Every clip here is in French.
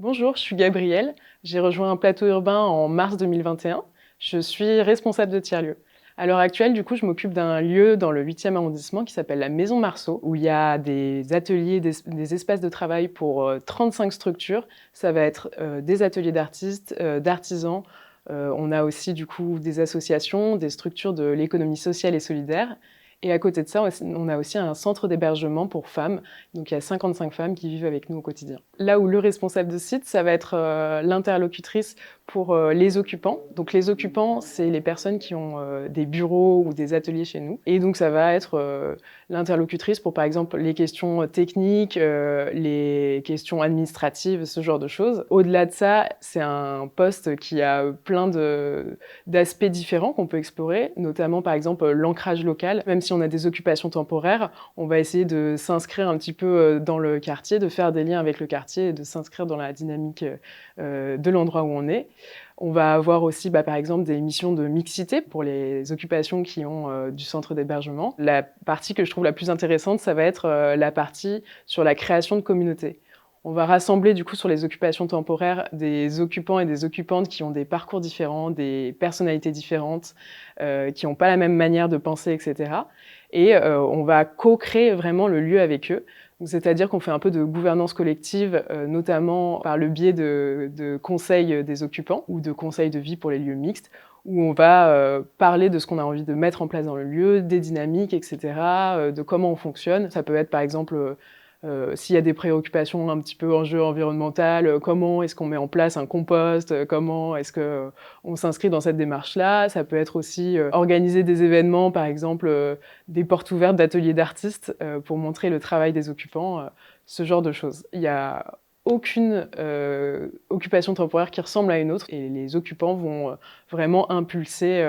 Bonjour, je suis Gabrielle. J'ai rejoint un plateau urbain en mars 2021. Je suis responsable de tiers-lieux. À l'heure actuelle, du coup, je m'occupe d'un lieu dans le 8e arrondissement qui s'appelle la Maison Marceau, où il y a des ateliers, des espaces de travail pour 35 structures. Ça va être des ateliers d'artistes, d'artisans. On a aussi du coup des associations, des structures de l'économie sociale et solidaire. Et à côté de ça, on a aussi un centre d'hébergement pour femmes. Donc il y a 55 femmes qui vivent avec nous au quotidien. Là où le responsable de site, ça va être l'interlocutrice pour les occupants. Donc les occupants, c'est les personnes qui ont des bureaux ou des ateliers chez nous. Et donc ça va être l'interlocutrice pour par exemple les questions techniques, les questions administratives, ce genre de choses. Au-delà de ça, c'est un poste qui a plein d'aspects différents qu'on peut explorer, notamment par exemple l'ancrage local. Même si on a des occupations temporaires, on va essayer de s'inscrire un petit peu dans le quartier, de faire des liens avec le quartier et de s'inscrire dans la dynamique de l'endroit où on est. On va avoir aussi par exemple des missions de mixité pour les occupations qui ont du centre d'hébergement. La partie que je trouve la plus intéressante, ça va être la partie sur la création de communautés. On va rassembler du coup sur les occupations temporaires des occupants et des occupantes qui ont des parcours différents, des personnalités différentes, qui n'ont pas la même manière de penser, etc. Et on va co-créer vraiment le lieu avec eux. C'est-à-dire qu'on fait un peu de gouvernance collective, notamment par le biais de conseils des occupants ou de conseils de vie pour les lieux mixtes, où on va parler de ce qu'on a envie de mettre en place dans le lieu, des dynamiques, etc., de comment on fonctionne. Ça peut être par exemple s'il y a des préoccupations un petit peu enjeux environnemental, comment est-ce qu'on met en place un compost, comment est-ce qu'on s'inscrit dans cette démarche-là. Ça peut être aussi organiser des événements, par exemple des portes ouvertes d'ateliers d'artistes pour montrer le travail des occupants, ce genre de choses. Il y a aucune occupation temporaire qui ressemble à une autre et les occupants vont vraiment impulser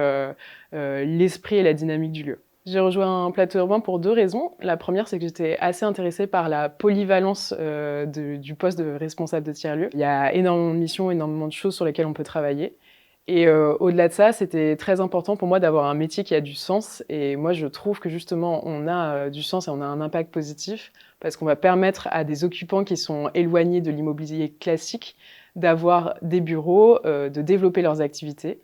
l'esprit et la dynamique du lieu. J'ai rejoint un plateau urbain pour deux raisons. La première, c'est que j'étais assez intéressée par la polyvalence du poste de responsable de tiers-lieu. Il y a énormément de missions, énormément de choses sur lesquelles on peut travailler. Et au-delà de ça, c'était très important pour moi d'avoir un métier qui a du sens. Et moi, je trouve que justement, on a du sens et on a un impact positif parce qu'on va permettre à des occupants qui sont éloignés de l'immobilier classique d'avoir des bureaux, de développer leurs activités.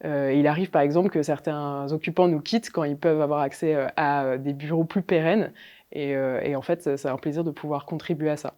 Il arrive par exemple que certains occupants nous quittent quand ils peuvent avoir accès à des bureaux plus pérennes. Et en fait, c'est un plaisir de pouvoir contribuer à ça.